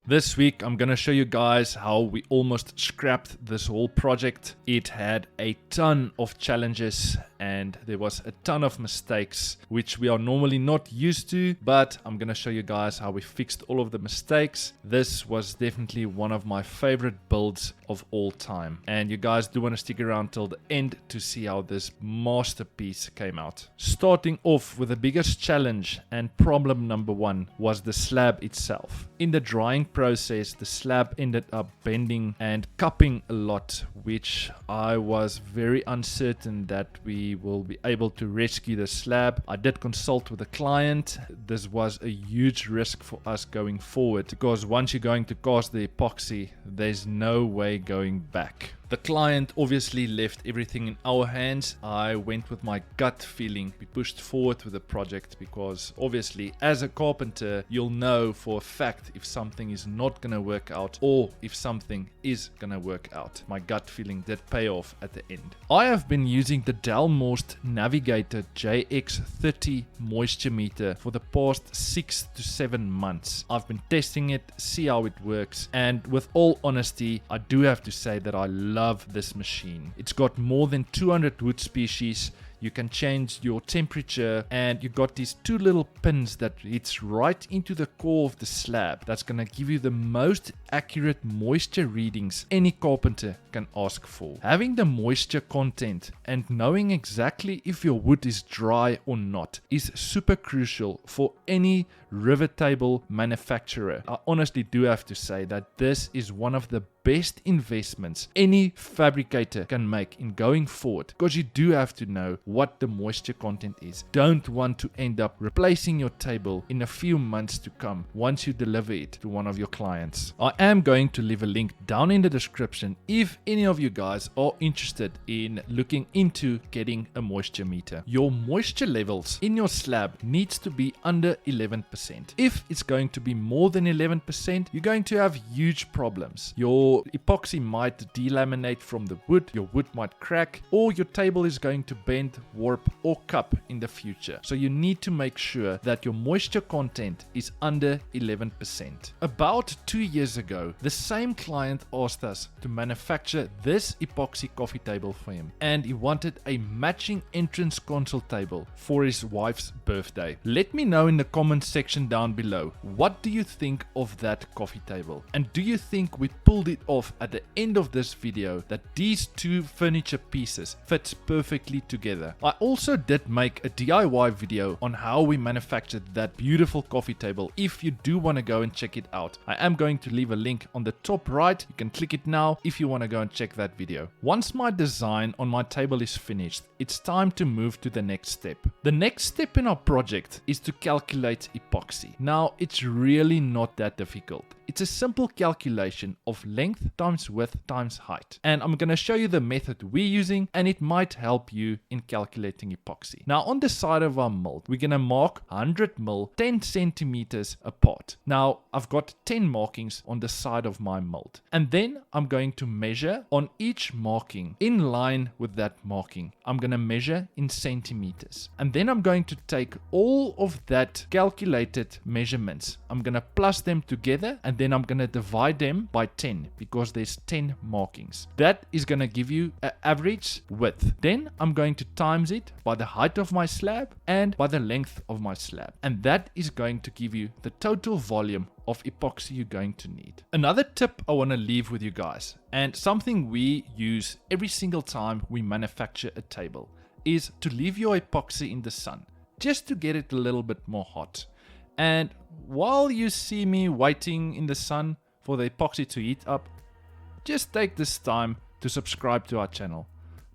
This week I'm gonna show you guys how we almost scrapped this whole project. It had a ton of challenges and there was a ton of mistakes which we are normally not used to, but I'm gonna show you guys how we fixed all of the mistakes. This was definitely one of my favorite builds of all time, and you guys do want to stick around till the end to see how this masterpiece came out. Starting off with the biggest challenge and problem number one was the slab itself. In the drying process, the slab ended up bending and cupping a lot, which I was very uncertain that we will be able to rescue the slab. I did consult with the client. This was a huge risk for us going forward because once you're going to cast the epoxy, there's no way going back. The client obviously left everything in our hands. I went with my gut feeling. We pushed forward with the project because obviously as a carpenter, you'll know for a fact if something is not going to work out or if something is going to work out. My gut feeling did pay off at the end. I have been using the Delmhorst Navigator JX30 moisture meter for the past 6 to 7 months. I've been testing it, see how it works, and with all honesty, I do have to say that I love this machine. It's got more than 200 wood species. You can change your temperature, and you got these two little pins that hits right into the core of the slab. That's gonna give you the most accurate moisture readings any carpenter can ask for. Having the moisture content and knowing exactly if your wood is dry or not is super crucial for any rivet table manufacturer. I honestly do have to say that this is one of the best investments any fabricator can make in going forward, because you do have to know what the moisture content is. Don't want to end up replacing your table in a few months to come once you deliver it to one of your clients. I am going to leave a link down in the description if any of you guys are interested in looking into getting a moisture meter. Your moisture levels in your slab needs to be under 11%. If it's going to be more than 11%, you're going to have huge problems. Your epoxy might delaminate from the wood, your wood might crack, or your table is going to bend, warp, or cup in the future. So you need to make sure that your moisture content is under 11%. About 2 years ago, the same client asked us to manufacture this epoxy coffee table for him, and he wanted a matching entrance console table for his wife's birthday. Let me know in the comments section down below, what do you think of that coffee table? And do you think we pulled it off at the end of this video that these two furniture pieces fit perfectly together? I also did make a DIY video on how we manufactured that beautiful coffee table. If you do want to go and check it out, I am going to leave a link on the top right. You can click it now if you want to go and check that video. Once my design on my table is finished, it's time to move to the next step. The next step in our project is to calculate epoxy. Now, it's really not that difficult. It's a simple calculation of length times width times height. And I'm going to show you the method we're using, and it might help you in calculating epoxy. Now, on the side of our mold, we're going to mark 100 mil 10 centimeters apart. Now, I've got 10 markings on the side of my mold. And then I'm going to measure on each marking in line with that marking. I'm going to measure in centimeters. And then I'm going to take all of that calculated measurements. I'm going to plus them together, and then I'm going to divide them by 10 because there's 10 markings. That is going to give you an average width. Then I'm going to times it by the height of my slab and by the length of my slab. And that is going to give you the total volume of epoxy you're going to need. Another tip I want to leave with you guys, and something we use every single time we manufacture a table, is to leave your epoxy in the sun just to get it a little bit more hot. And while you see me waiting in the sun for the epoxy to heat up, just take this time to subscribe to our channel.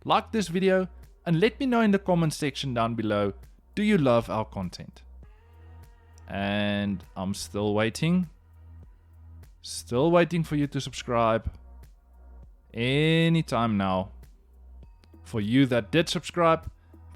Like this video and let me know in the comment section down below, do you love our content? And I'm still waiting for you to subscribe anytime now. For you that did subscribe,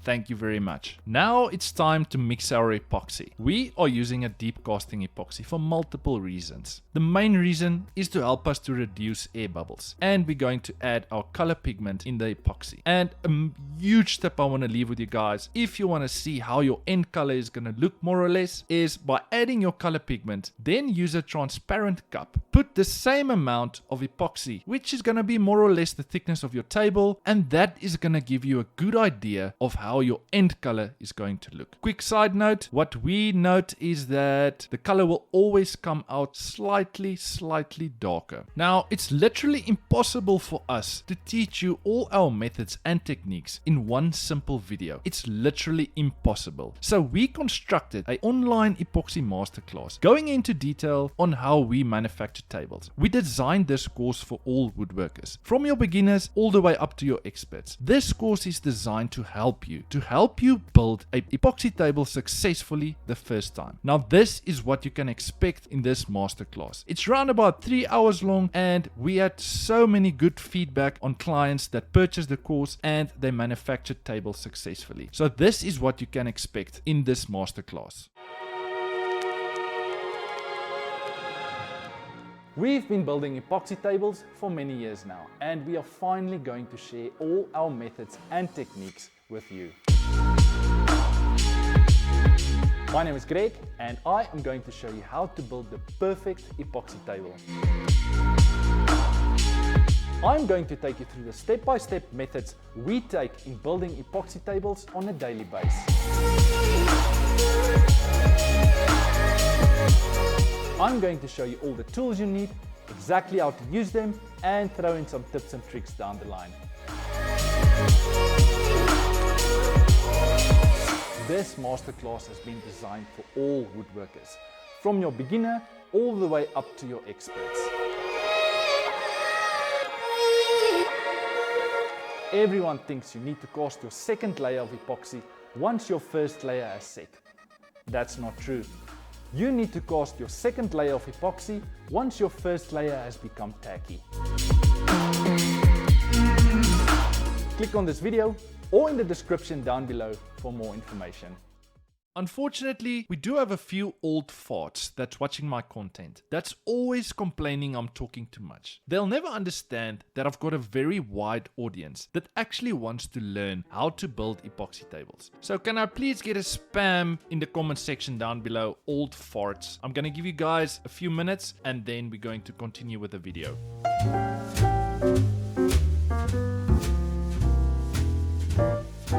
thank you very much. Now it's time to mix our epoxy. We are using a deep casting epoxy for multiple reasons. The main reason is to help us to reduce air bubbles, and we're going to add our color pigment in the epoxy. And a huge tip I want to leave with you guys, if you want to see how your end color is going to look more or less, is by adding your color pigment, then use a transparent cup. Put the same amount of epoxy, which is going to be more or less the thickness of your table, and that is going to give you a good idea of how your end color is going to look. Quick side note, what we note is that the color will always come out slightly darker. Now, it's literally impossible for us to teach you all our methods and techniques in one simple video. It's literally impossible. So we constructed an online epoxy masterclass going into detail on how we manufacture tables. We designed this course for all woodworkers, from your beginners all the way up to your experts. This course is designed to help you build an epoxy table successfully the first time. Now, this is what you can expect in this masterclass. It's around about 3 hours long, and we had so many good feedback on clients that purchased the course and they manufactured tables successfully. So this is what you can expect in this masterclass. We've been building epoxy tables for many years now, and we are finally going to share all our methods and techniques with you. My name is Greg, and I am going to show you how to build the perfect epoxy table. I'm going to take you through the step-by-step methods we take in building epoxy tables on a daily basis. I'm going to show you all the tools you need, exactly how to use them, and throw in some tips and tricks down the line. This masterclass has been designed for all woodworkers, from your beginner all the way up to your experts. Everyone thinks you need to cast your second layer of epoxy once your first layer has set. That's not true. You need to cast your second layer of epoxy once your first layer has become tacky. Click on this video or in the description down below for more information. Unfortunately, we do have a few old farts that's watching my content that's always complaining I'm talking too much. They'll never understand that I've got a very wide audience that actually wants to learn how to build epoxy tables. So can I please get a spam in the comment section down below, old farts? I'm gonna give you guys a few minutes and then we're going to continue with the video.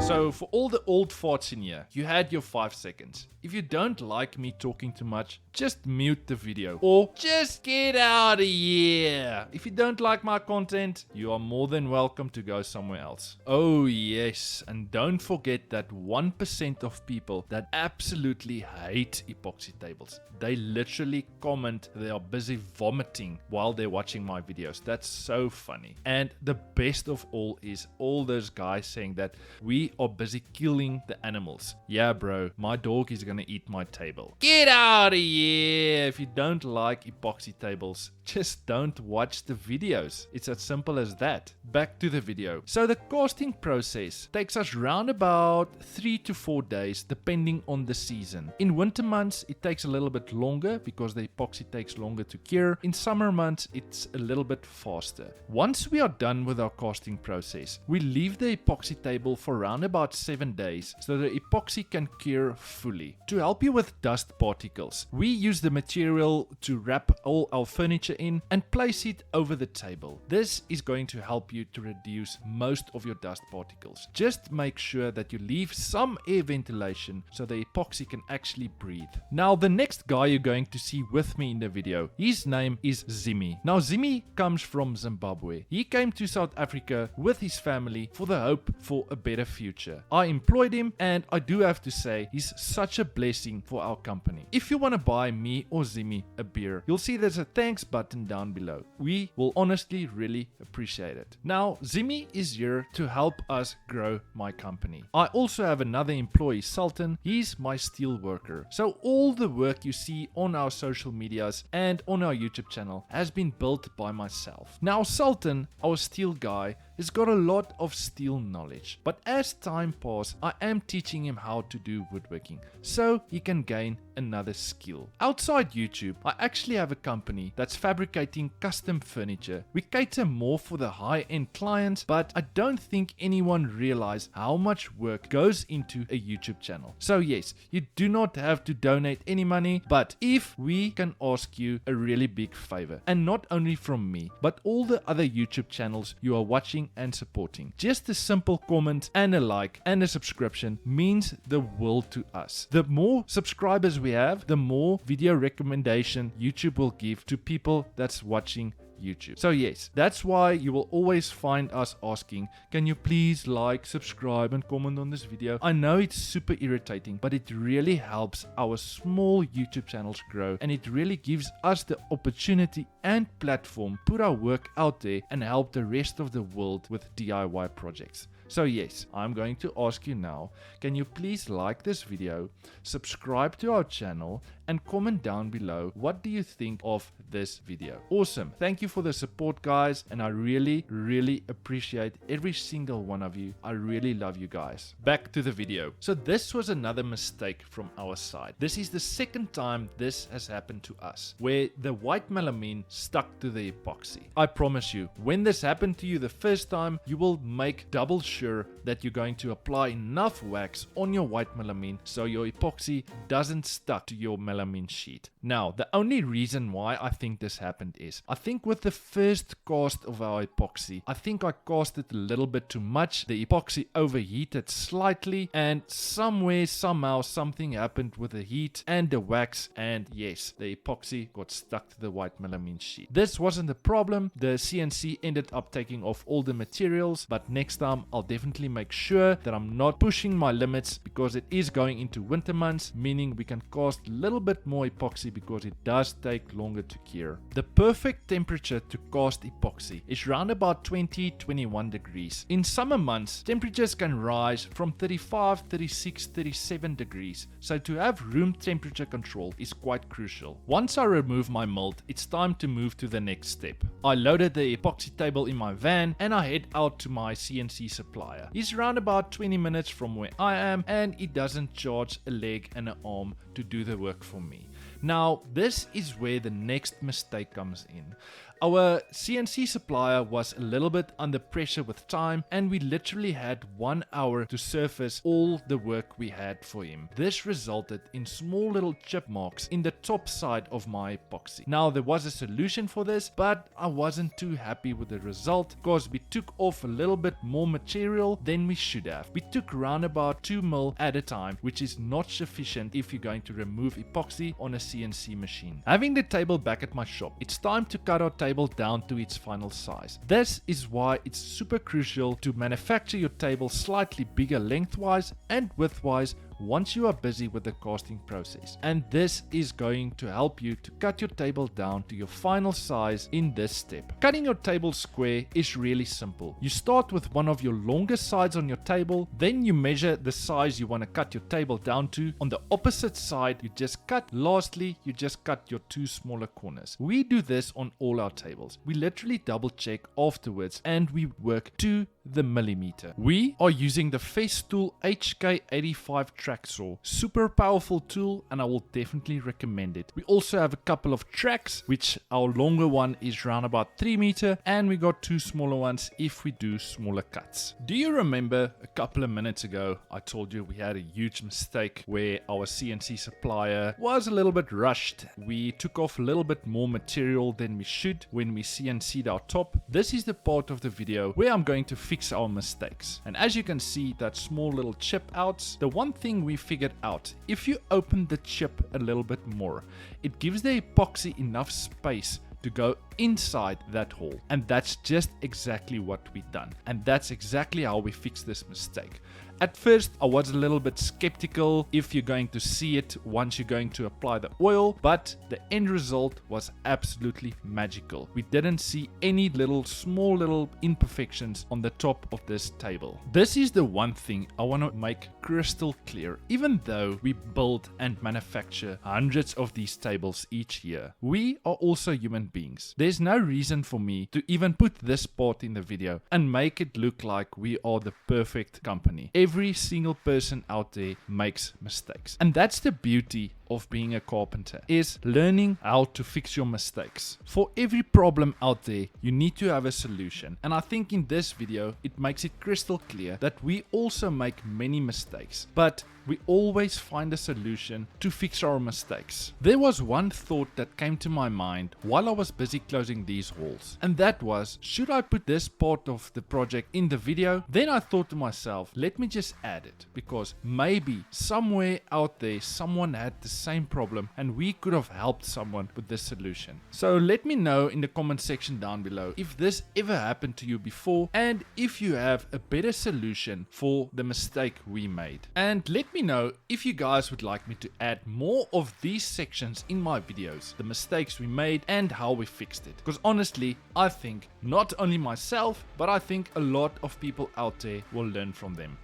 So for all the old farts in here, you had your 5 seconds. If you don't like me talking too much, just mute the video or just get out of here. If you don't like my content, you are more than welcome to go somewhere else. Oh yes, and don't forget that 1% of people that absolutely hate epoxy tables. They literally comment they are busy vomiting while they're watching my videos. That's so funny. And the best of all is all those guys saying that we are busy killing the animals. Yeah bro, my dog is gonna eat my table. Get out of here! If you don't like epoxy tables, just don't watch the videos. It's as simple as that. Back to the video. So the casting process takes us round about 3 to 4 days depending on the season. In winter months it takes a little bit longer because the epoxy takes longer to cure. In summer months it's a little bit faster. Once we are done with our casting process, we leave the epoxy table for around about 7 days so the epoxy can cure fully. To help you with dust particles, we use the material to wrap all our furniture in and place it over the table. This is going to help you to reduce most of your dust particles. Just make sure that you leave some air ventilation so the epoxy can actually breathe. Now the next guy you're going to see with me in the video, his name is Zimi. Now Zimi comes from Zimbabwe. He came to South Africa with his family for the hope for a better future. I employed him and I do have to say he's such a blessing for our company. If you want to buy me or Zimi a beer, you'll see there's a thanks button down below. We will honestly really appreciate it. Now Zimi is here to help us grow my company. I also have another employee, Sultan. He's my steel worker. So all the work you see on our social medias and on our YouTube channel has been built by myself. Now Sultan, our steel guy, has got a lot of steel knowledge, but as time passes, I am teaching him how to do woodworking so he can gain another skill. Outside YouTube, I actually have a company that's fabricating custom furniture. We cater more for the high-end clients, but I don't think anyone realizes how much work goes into a YouTube channel. So yes, you do not have to donate any money, but if we can ask you a really big favor, and not only from me, but all the other YouTube channels you are watching and supporting, just a simple comment and a like and a subscription means the world to us. The more subscribers we have, the more video recommendation YouTube will give to people that's watching YouTube. So yes, that's why you will always find us asking, can you please like, subscribe and comment on this video? I know it's super irritating, but it really helps our small YouTube channels grow, and it really gives us the opportunity and platform to put our work out there and help the rest of the world with DIY projects. So yes, I'm going to ask you now, can you please like this video, subscribe to our channel, and comment down below what do you think of this video. Awesome. Thank you for the support, guys, and I really appreciate every single one of you. I really love you guys. Back to the video. So this was another mistake from our side. This is the second time this has happened to us, where the white melamine stuck to the epoxy. I promise you, when this happened to you the first time, you will make double sure that you're going to apply enough wax on your white melamine so your epoxy doesn't stuck to your melamine sheet. Now, the only reason why I think this happened is, I think with the first cast of our epoxy, I think I cast it a little bit too much. The epoxy overheated slightly, and somewhere, somehow, something happened with the heat and the wax, and yes, the epoxy got stuck to the white melamine sheet. This wasn't a problem. The CNC ended up taking off all the materials, but next time I'll definitely make sure that I'm not pushing my limits, because it is going into winter months, meaning we can cast a little bit more epoxy because it does take longer to cure. The perfect temperature to cast epoxy is around about 20-21 degrees. In summer months, temperatures can rise from 35, 36, 37 degrees, so to have room temperature control is quite crucial. Once I remove my mold, it's time to move to the next step. I loaded the epoxy table in my van and I head out to my CNC supplier. He's around about 20 minutes from where I am, and he doesn't charge a leg and an arm to do the work for me. Now, this is where the next mistake comes in. Our CNC supplier was a little bit under pressure with time, and we literally had 1 hour to surface all the work we had for him. This resulted in small little chip marks in the top side of my epoxy. Now, there was a solution for this, but I wasn't too happy with the result because we took off a little bit more material than we should have. We took around about 2 mil at a time, which is not sufficient if you're going to remove epoxy on a CNC machine. Having the table back at my shop, it's time to cut our table down to its final size. This is why it's super crucial to manufacture your table slightly bigger lengthwise and widthwise once you are busy with the casting process. And this is going to help you to cut your table down to your final size in this step. Cutting your table square is really simple. You start with one of your longest sides on your table, then you measure the size you want to cut your table down to. On the opposite side, you just cut. Lastly, you just cut your 2 smaller corners. We do this on all our tables. We literally double check afterwards and we work to the millimeter. We are using the Festool HK85 track saw. Super powerful tool, and I will definitely recommend it. We also have a couple of tracks, which our longer one is around about 3 meters, and we got 2 smaller ones if we do smaller cuts. Do you remember a couple of minutes ago I told you we had a huge mistake where our CNC supplier was a little bit rushed? We took off a little bit more material than we should when we CNC'd our top. This is the part of the video where I'm going to fix our mistakes. And as you can see, that small little chip outs, the one thing we figured out, if you open the chip a little bit more, it gives the epoxy enough space to go inside that hole. And that's just exactly what we done. And that's exactly how we fixed this mistake. At first, I was a little bit skeptical if you're going to see it once you're going to apply the oil, but the end result was absolutely magical. We didn't see any small little imperfections on the top of this table. This is the one thing I want to make crystal clear. Even though we build and manufacture hundreds of these tables each year, we are also human beings. There's there's no reason for me to even put this part in the video and make it look like we are the perfect company. Every single person out there makes mistakes. And that's the beauty of being a carpenter, is learning how to fix your mistakes. For every problem out there, you need to have a solution. And I think in this video, it makes it crystal clear that we also make many mistakes, but we always find a solution to fix our mistakes. There was one thought that came to my mind while I was busy closing these holes, and that was, should I put this part of the project in the video? Then I thought to myself, let me just add it, because maybe somewhere out there someone had the same problem and we could have helped someone with this solution. So let me know in the comment section down below if this ever happened to you before, and if you have a better solution for the mistake we made. And let me know if you guys would like me to add more of these sections in my videos, the mistakes we made and how we fixed it. Because honestly, I think not only myself, but I think a lot of people out there will learn from them.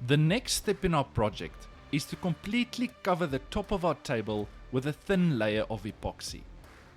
The next step in our project is to completely cover the top of our table with a thin layer of epoxy.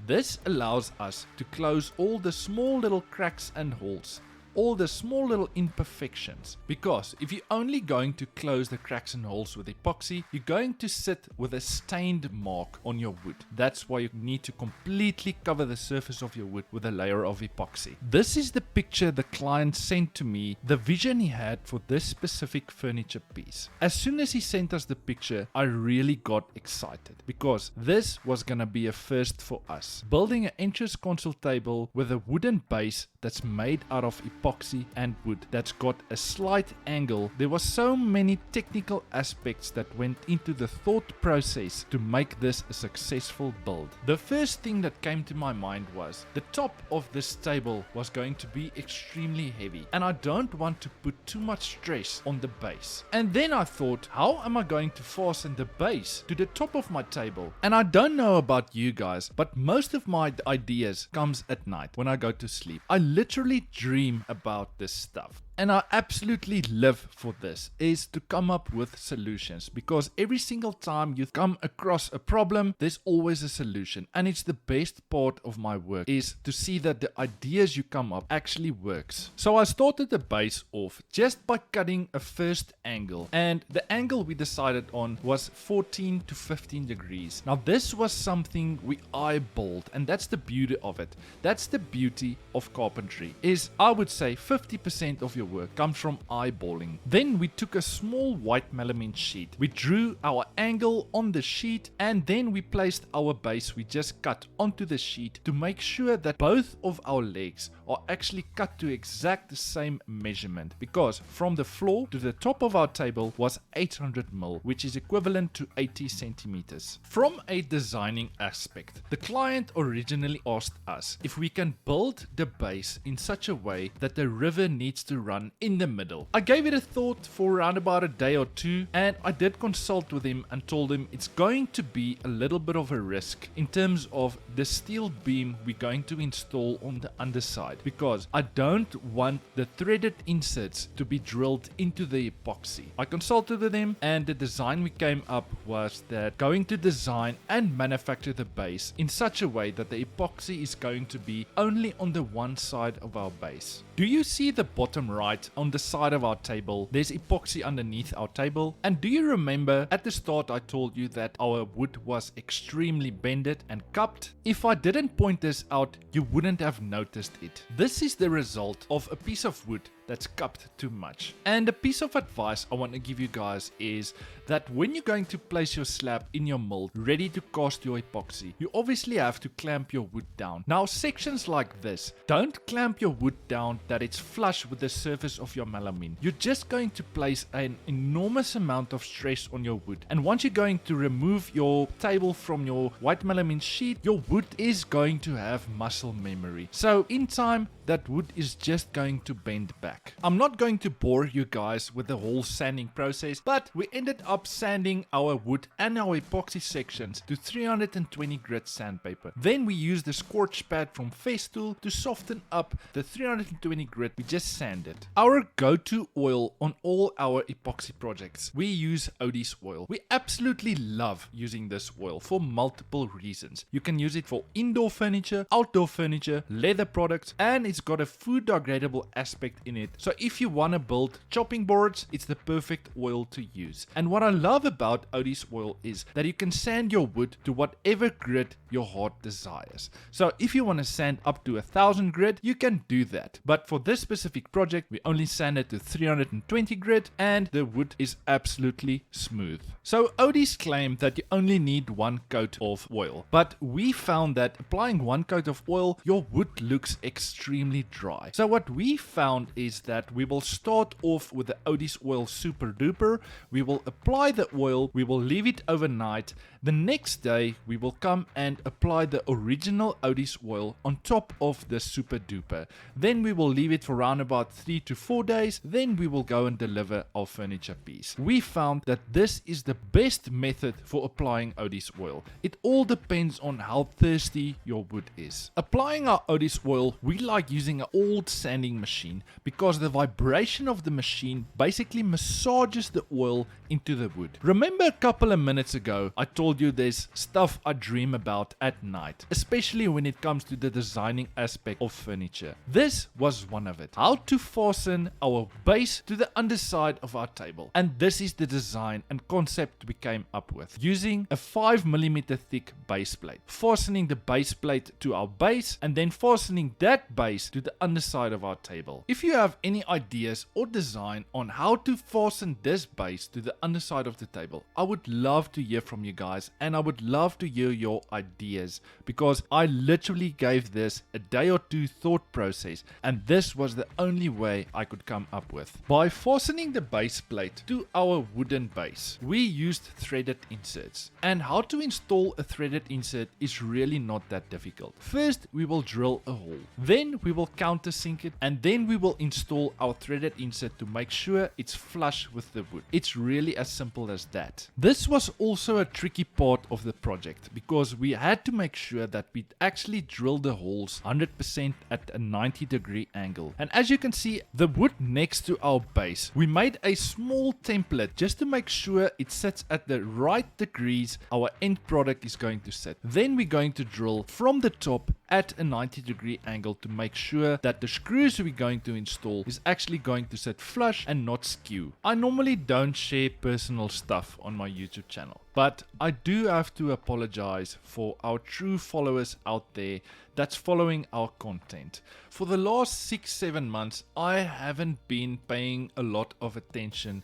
This allows us to close all the small little cracks and holes, all the small little imperfections, because if you're only going to close the cracks and holes with epoxy, you're going to sit with a stained mark on your wood. That's why you need to completely cover the surface of your wood with a layer of epoxy. This is the picture the client sent to me, the vision he had for this specific furniture piece. As soon as he sent us the picture, I really got excited, because this was gonna be a first for us. Building an entrance console table with a wooden base that's made out of epoxy and wood that's got a slight angle. There was so many technical aspects that went into the thought process to make this a successful build. The first thing that came to my mind was the top of this table was going to be extremely heavy, and I don't want to put too much stress on the base. And then I thought, how am I going to fasten the base to the top of my table? And I don't know about you guys, but most of my ideas comes at night when I go to sleep. I literally dream about this stuff. And I absolutely live for this, is to come up with solutions, because every single time you come across a problem, there's always a solution. And it's the best part of my work, is to see that the ideas you come up actually works. So I started the base off just by cutting a first angle, and the angle we decided on was 14 to 15 degrees. Now this was something we eyeballed, and that's the beauty of it. That's the beauty of carpentry, is I would say 50% of your work comes from eyeballing. Then we took a small white melamine sheet. We drew our angle on the sheet, and then we placed our base we just cut onto the sheet to make sure that both of our legs are actually cut to exact the same measurement, because from the floor to the top of our table was 800 mm, which is equivalent to 80 centimeters. From a designing aspect, the client originally asked us if we can build the base in such a way that the river needs to run in the middle. I gave it a thought for around about a day or two, and I did consult with him and told him it's going to be a little bit of a risk in terms of the steel beam we're going to install on the underside, because I don't want the threaded inserts to be drilled into the epoxy. I consulted with him, and the design we came up was that going to design and manufacture the base in such a way that the epoxy is going to be only on the one side of our base. Do you see the bottom right on the side of our table? There's epoxy underneath our table. And do you remember at the start I told you that our wood was extremely bended and cupped? If I didn't point this out, you wouldn't have noticed it. This is the result of a piece of wood that's cupped too much. And a piece of advice I want to give you guys is that when you're going to place your slab in your mold ready to cast your epoxy, you obviously have to clamp your wood down. Now sections like this, don't clamp your wood down that it's flush with the surface of your melamine. You're just going to place an enormous amount of stress on your wood, and once you're going to remove your table from your white melamine sheet, your wood is going to have muscle memory. So in time, that wood is just going to bend back. back. I'm not going to bore you guys with the whole sanding process, but we ended up sanding our wood and our epoxy sections to 320 grit sandpaper. Then we used the scorch pad from Festool to soften up the 320 grit we just sanded. Our go-to oil on all our epoxy projects, we use Odis Oil. We absolutely love using this oil for multiple reasons. You can use it for indoor furniture, outdoor furniture, leather products, and it's got a food degradable aspect in it. So if you want to build chopping boards, it's the perfect oil to use. And what I love about Odis Oil is that you can sand your wood to whatever grit your heart desires. So if you want to sand up to 1000 grit, you can do that. But for this specific project, we only sanded to 320 grit and the wood is absolutely smooth. So Odis claimed that you only need one coat of oil, but we found that applying one coat of oil, your wood looks extremely dry. So what we found is that we will start off with the Odis Oil Super Duper. We will apply the oil, we will leave it overnight. The next day we will come and apply the original Odis Oil on top of the Super Duper. Then we will leave it for around about 3 to 4 days. Then we will go and deliver our furniture piece. We found that this is the best method for applying Odis Oil. It all depends on how thirsty your wood is. Applying our Odis Oil, we like using an old sanding machine because the vibration of the machine basically massages the oil into the wood. Remember a couple of minutes ago I told you there's stuff I dream about at night, especially when it comes to the designing aspect of furniture. This was one of it. How to fasten our base to the underside of our table. And this is the design and concept we came up with. Using a 5mm thick base plate. Fastening the base plate to our base and then fastening that base to the underside of our table. If you have any ideas or design on how to fasten this base to the underside of the table, I would love to hear from you guys and I would love to hear your ideas because I literally gave this a day or two thought process and this was the only way I could come up with. By fastening the base plate to our wooden base, we used threaded inserts. And how to install a threaded insert is really not that difficult. First, we will drill a hole. Then we will countersink it and then we will install our threaded insert to make sure it's flush with the wood. It's really as simple as that. This was also a tricky part of the project because we had to make sure that we actually drill the holes 100% at a 90-degree angle. And as you can see, the wood next to our base, we made a small template just to make sure it sits at the right degrees our end product is going to sit. Then we're going to drill from the top at a 90-degree angle to make sure that the screws we're going to install is actually going to sit flush and not skew. I normally don't share personal stuff on my YouTube channel, but I do have to apologize for our true followers out there that's following our content. For the last 6-7 months, I haven't been paying a lot of attention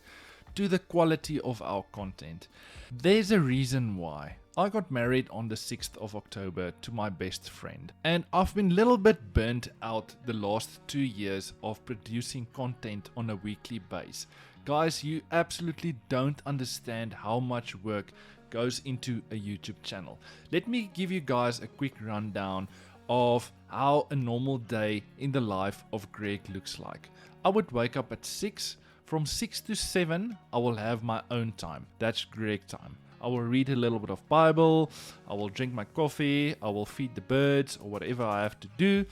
to the quality of our content. There's a reason why. I got married on the 6th of October to my best friend, and I've been a little bit burnt out the last 2 years of producing content on a weekly basis. Guys, you absolutely don't understand how much work goes into a YouTube channel. Let me give you guys a quick rundown of how a normal day in the life of Greg looks like. I would wake up at 6. From 6 to 7, I will have my own time. That's Greg time. I will read a little bit of Bible, I will drink my coffee, I will feed the birds or whatever I have to do.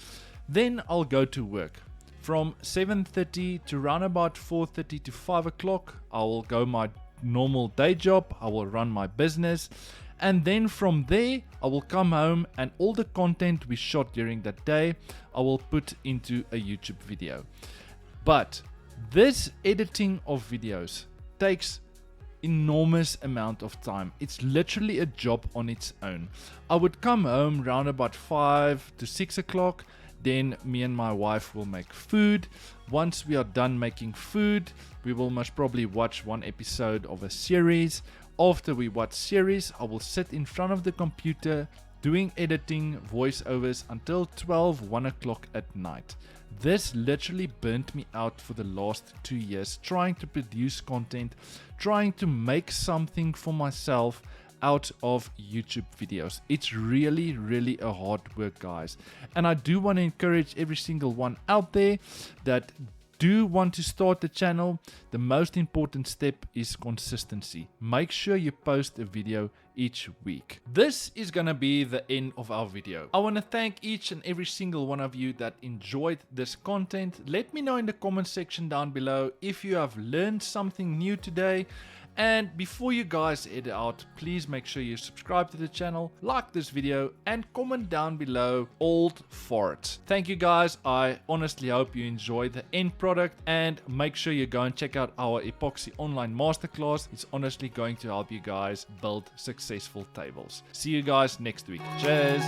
Then I'll go to work. From 7:30 to around about 4:30 to 5 o'clock, I will go my normal day job, I will run my business. And then from there, I will come home and all the content we shot during that day, I will put into a YouTube video. But this editing of videos takes enormous amount of time. It's literally a job on its own. I would come home around about 5 to 6 o'clock. Then me and my wife will make food. Once we are done making food, we will most probably watch one episode of a series. After we watch series, I will sit in front of the computer doing editing, voiceovers until 1 o'clock at night. This literally burnt me out for the last 2 years, trying to produce content, trying to make something for myself out of YouTube videos. It's really a hard work, guys. And I do want to encourage every single one out there that do want to start the channel, the most important step is consistency. Make sure you post a video each week. This is gonna be the end of our video. I want to thank each and every single one of you that enjoyed this content. Let me know in the comment section down below if you have learned something new today. And before you guys head out, please make sure you subscribe to the channel, like this video, and comment down below old farts. Thank you guys. I honestly hope you enjoy the end product, and make sure you go and check out our epoxy online masterclass. It's honestly going to help you guys build successful tables. See you guys next week. Cheers.